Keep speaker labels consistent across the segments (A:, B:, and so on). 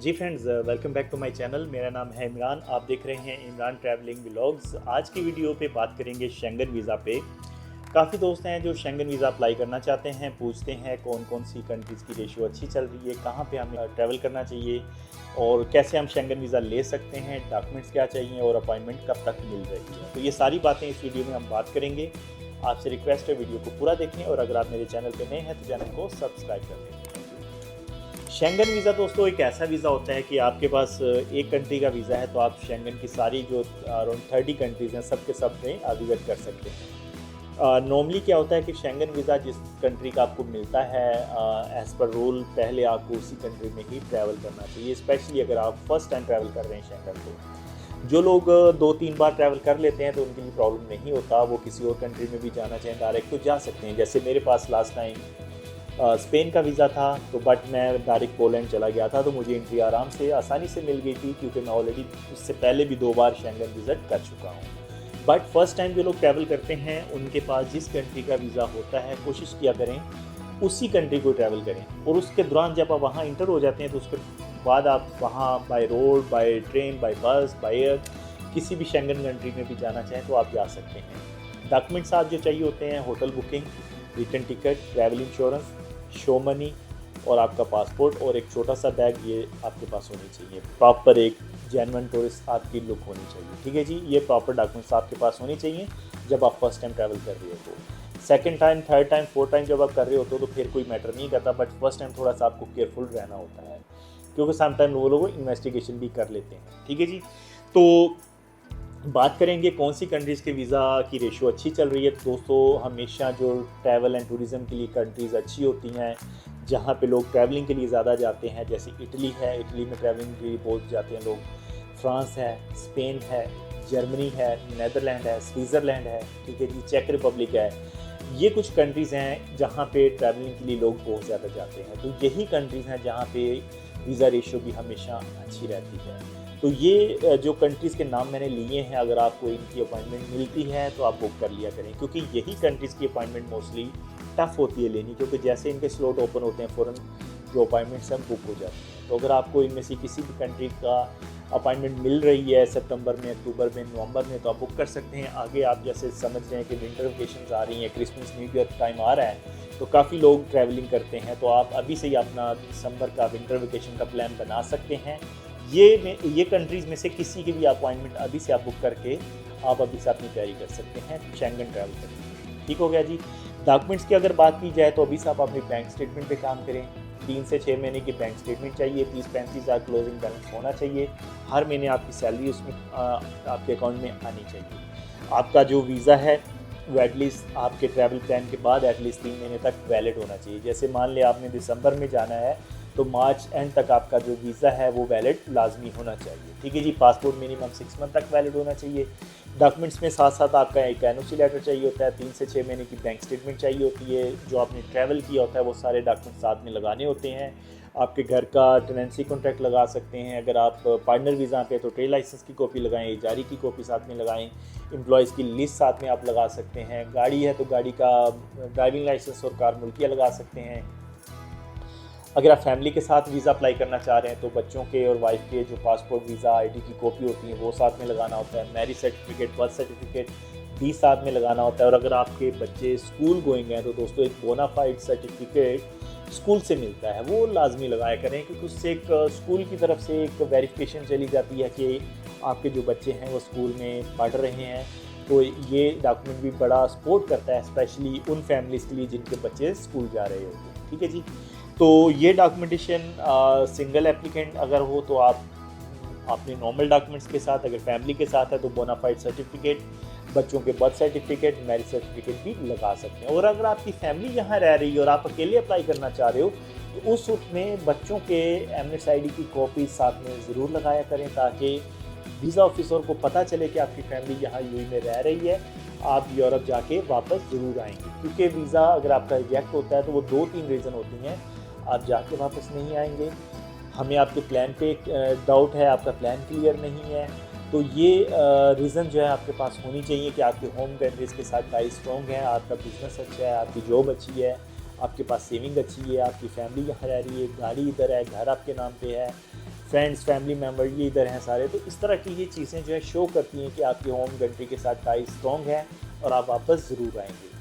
A: Ji friends, welcome back to my channel. मेरा नाम है इमरान। आप देख रहे हैं इमरान ट्रैवलिंग व्लॉग्स। आज की वीडियो पे बात करेंगे शेंगन वीज़ा पे। काफ़ी दोस्त हैं जो शेंगन वीज़ा अप्लाई करना चाहते हैं, पूछते हैं कौन कौन सी कंट्रीज़ की रेशियो अच्छी चल रही है, कहाँ पे हमें ट्रैवल करना चाहिए और कैसे हम शेंगन वीज़ा ले सकते हैं, डॉक्यूमेंट्स क्या चाहिए और अपॉइंटमेंट कब तक मिल रही है। तो ये सारी बातें इस वीडियो में हम बात करेंगे। आपसे रिक्वेस्ट है वीडियो को पूरा देखें और अगर आप मेरे चैनल पर नए हैं तो चैनल को सब्सक्राइब कर लें। शेंगन वीज़ा दोस्तों एक ऐसा वीज़ा होता है कि आपके पास एक कंट्री का वीज़ा है तो आप शेंगन की सारी जो अराउंड 30 कंट्रीज़ हैं सब के सब में विज़िट कर सकते हैं। नॉर्मली क्या होता है कि शेंगन वीज़ा जिस कंट्री का आपको मिलता है एज़ पर रूल पहले आपको उसी कंट्री में ही ट्रैवल करना चाहिए, स्पेशली अगर आप फर्स्ट टाइम ट्रैवल कर रहे हैं शेंगन को। जो लोग 2-3 बार ट्रैवल कर लेते हैं तो उनके लिए प्रॉब्लम नहीं होता, वो किसी और कंट्री में भी जाना चाहें डायरेक्ट तो जा सकते हैं। जैसे मेरे पास लास्ट टाइम स्पेन का वीज़ा था तो बट मैं डायरेक्ट पोलैंड चला गया था तो मुझे एंट्री आराम से आसानी से मिल गई थी क्योंकि मैं ऑलरेडी उससे पहले भी 2 बार शेंगन विज़िट कर चुका हूँ। बट फर्स्ट टाइम जो लोग ट्रैवल करते हैं उनके पास जिस कंट्री का वीज़ा होता है कोशिश किया करें उसी कंट्री को ट्रैवल करें और उसके दौरान जब आप वहाँ इंटर हो जाते हैं तो उसके बाद आप वहाँ by road, by train, by bus, by air किसी भी शेंगन कंट्री में भी जाना चाहें तो आप जा सकते हैं। डॉक्यूमेंट्स आज जो चाहिए होते हैं hotel booking, return ticket, travel insurance, show money और आपका पासपोर्ट और एक छोटा सा बैग ये आपके पास होनी चाहिए। प्रॉपर एक जेन्युइन टूरिस्ट आपकी लुक होनी चाहिए, ठीक है जी। ये प्रॉपर डॉक्यूमेंट्स आपके पास होनी चाहिए जब आप फर्स्ट टाइम ट्रैवल कर रहे हो। तो second time, third time, fourth time जब आप कर रहे होते हो तो फिर कोई मैटर नहीं करता, बट फर्स्ट टाइम थोड़ा सा आपको केयरफुल रहना होता है क्योंकि समटाइम वो लोग इन्वेस्टिगेशन भी कर लेते हैं, ठीक है जी। तो बात करेंगे कौन सी कंट्रीज़ के वीज़ा की रेशियो अच्छी चल रही है। तो दोस्तों हमेशा जो ट्रैवल एंड टूरिज़म के लिए कंट्रीज़ अच्छी होती हैं जहाँ पे लोग ट्रैवलिंग के लिए ज़्यादा जाते हैं, जैसे इटली है, इटली में ट्रैवलिंग के लिए बहुत जाते हैं लोग। फ्रांस है, स्पेन है, जर्मनी है, नीदरलैंड है, स्विट्ज़रलैंड है, ठीक है जी, चेक रिपब्लिक है। ये कुछ कंट्रीज़ हैं जहाँ पे ट्रैवलिंग के लिए लोग बहुत ज़्यादा जाते हैं। तो यही कंट्रीज़ हैं जहाँ पे वीज़ा रेशियो भी हमेशा अच्छी रहती है। तो ये जो कंट्रीज़ के नाम मैंने लिए हैं, अगर आपको इनकी अपॉइंटमेंट मिलती है तो आप बुक कर लिया करें क्योंकि यही कंट्रीज़ की अपॉइंटमेंट मोस्टली टफ़ होती है लेनी, क्योंकि जैसे इनके स्लॉट ओपन होते हैं फ़ौरन जो अपॉइंटमेंट्स हैं बुक हो जाती हैं। तो अगर आपको इनमें से किसी भी कंट्री का अपॉइंटमेंट मिल रही है सितंबर में, अक्टूबर में, नवंबर में तो आप बुक कर सकते हैं। आगे आप जैसे समझ रहे हैं कि विंटर वेकेशंस आ रही हैं, क्रिसमस न्यू ईयर टाइम आ रहा है तो काफ़ी लोग ट्रैवलिंग करते हैं, तो आप अभी से ही अपना दिसंबर का विंटर वेकेशन का प्लान बना सकते हैं। ये कंट्रीज़ में से किसी की भी अपॉइंटमेंट अभी से आप बुक करके आप अभी से अपनी तैयारी कर सकते हैं शेंगन ट्रैवल करने। ठीक हो गया जी। डॉक्यूमेंट्स की अगर बात की जाए तो अभी से आप अपनी बैंक स्टेटमेंट पे काम करें। 3 से 6 महीने की बैंक स्टेटमेंट चाहिए, 30-35 हज़ार क्लोजिंग बैलेंस होना चाहिए। हर महीने आपकी सैलरी उसमें आपके अकाउंट में आनी चाहिए। आपका जो वीज़ा है वो एटलीस्ट आपके ट्रैवल प्लान के बाद एटलीस्ट 3 महीने तक वैलिड होना चाहिए। जैसे मान लिया आपने दिसंबर में जाना है तो मार्च एंड तक आपका जो वीज़ा है वो वैलिड लाजमी होना चाहिए, ठीक है जी। पासपोर्ट मिनिमम 6 मंथ तक वैलिड होना चाहिए। डॉक्यूमेंट्स में साथ साथ आपका एक एनओसी लेटर चाहिए होता है, 3 से 6 महीने की बैंक स्टेटमेंट चाहिए होती है, जो आपने ट्रैवल किया होता है वो सारे डॉक्यूमेंट साथ में लगाने होते हैं। आपके घर का टेनेंसी कॉन्ट्रैक्ट लगा सकते हैं। अगर आप पार्टनर वीज़ा पे तो ट्रेड लाइसेंस की कॉपी लगाएं, इजारी की कॉपी साथ में लगाएं, एम्प्लॉयज़ की लिस्ट साथ में आप लगा सकते हैं। गाड़ी है तो गाड़ी का ड्राइविंग लाइसेंस और कार मुल्किया लगा सकते हैं। अगर आप फैमिली के साथ वीज़ा अप्लाई करना चाह रहे हैं तो बच्चों के और वाइफ के जो पासपोर्ट, वीज़ा, आईडी की कॉपी होती है वो साथ में लगाना होता है। मैरिज सर्टिफिकेट, बर्थ सर्टिफिकेट भी साथ में लगाना होता है। और अगर आपके बच्चे स्कूल गोइंग हैं तो दोस्तों एक बोनाफाइड सर्टिफिकेट स्कूल से मिलता है, वो लाजमी लगाया करें क्योंकि उससे एक स्कूल की तरफ से एक वेरिफिकेशन चली जाती है कि आपके जो बच्चे हैं वो स्कूल में पढ़ रहे हैं। तो ये डॉक्यूमेंट भी बड़ा सपोर्ट करता है स्पेशली उन फैमिलीज़ के लिए जिनके बच्चे स्कूल जा रहे होते हैं, ठीक है जी। तो ये डॉक्यूमेंटेशन सिंगल एप्लीकेंट अगर हो तो आप अपने नॉर्मल डॉक्यूमेंट्स के साथ, अगर फैमिली के साथ है तो बोनाफाइड सर्टिफिकेट, बच्चों के बर्थ सर्टिफिकेट, मैरिज सर्टिफिकेट भी लगा सकते हैं। और अगर आपकी फैमिली यहाँ रह रही है और आप अकेले अप्लाई करना चाह रहे हो तो उस में बच्चों के एमनेट्स आईडी की कॉपी साथ में ज़रूर लगाया करें ताकि वीज़ा ऑफिसर को पता चले कि आपकी फैमिली यहाँ यूएई में रह रही है, आप यूरोप जाके वापस ज़रूर आएंगे। क्योंकि वीज़ा अगर आपका रिजेक्ट होता है तो वो 2-3 रीज़न होती हैं, आप जाके वापस नहीं आएंगे, हमें आपके प्लान पे डाउट है, आपका प्लान क्लियर नहीं है। तो ये रीज़न जो है आपके पास होनी चाहिए कि आपके होम कंट्रीज़ के साथ टाई स्ट्रॉन्ग है, आपका बिज़नेस अच्छा है, आपकी जॉब अच्छी है, आपके पास सेविंग अच्छी है, आपकी फैमिली यहाँ रह रही है, गाड़ी इधर है, घर आपके नाम पे है, फ्रेंड्स फैमिली मेम्बर ये इधर हैं सारे। तो इस तरह की ये चीज़ें जो है शो करती हैं कि आपकी होम कंट्री के साथ टाई स्ट्रॉन्ग है और आप वापस ज़रूर आएंगे।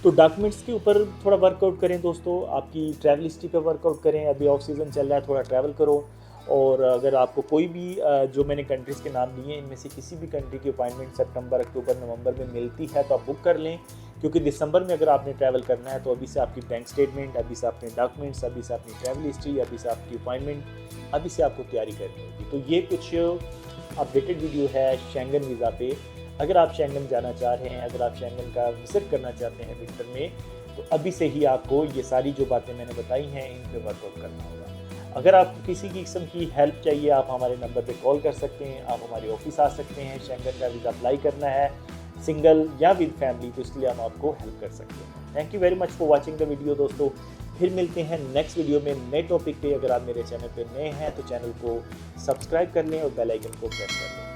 A: तो डॉक्यूमेंट्स के ऊपर थोड़ा वर्कआउट करें दोस्तों, आपकी ट्रैवल हिस्ट्री पे वर्कआउट करें। अभी ऑफ सीज़न चल रहा है, थोड़ा ट्रैवल करो। और अगर आपको कोई भी जो मैंने कंट्रीज़ के नाम लिए इनमें से किसी भी कंट्री की अपॉइंटमेंट सितंबर, अक्टूबर, नवंबर में मिलती है तो आप बुक कर लें, क्योंकि दिसंबर में अगर आपने ट्रैवल करना है तो अभी से आपकी बैंक स्टेटमेंट, अभी से अपने डॉक्यूमेंट्स, अभी से अपनी ट्रैवल हिस्ट्री, अभी से आपकी अपॉइंटमेंट, अभी से आपको तैयारी करनी होगी। तो ये कुछ अपडेटेड वीडियो है शेंगन वीज़ा पे। अगर आप शेंगन जाना चाह रहे हैं, अगर आप शेंगन का विजिट करना चाहते हैं विंटर में, तो अभी से ही आपको ये सारी जो बातें मैंने बताई हैं इन पे वर्कआउट करना होगा। अगर आपको किसी किस्म की हेल्प चाहिए आप हमारे नंबर पे कॉल कर सकते हैं, आप हमारे ऑफिस आ सकते हैं। शेंगन का वीज़ा अप्लाई करना है सिंगल या विद फैमिली, तो इसलिए हम आपको हेल्प कर सकते हैं। Thank you very much for watching the video दोस्तों। फिर मिलते हैं नेक्स्ट वीडियो में नए टॉपिक पे। अगर आप मेरे चैनल पे नए हैं तो चैनल को सब्सक्राइब कर लें और बेल आइकन को प्रेस कर लें।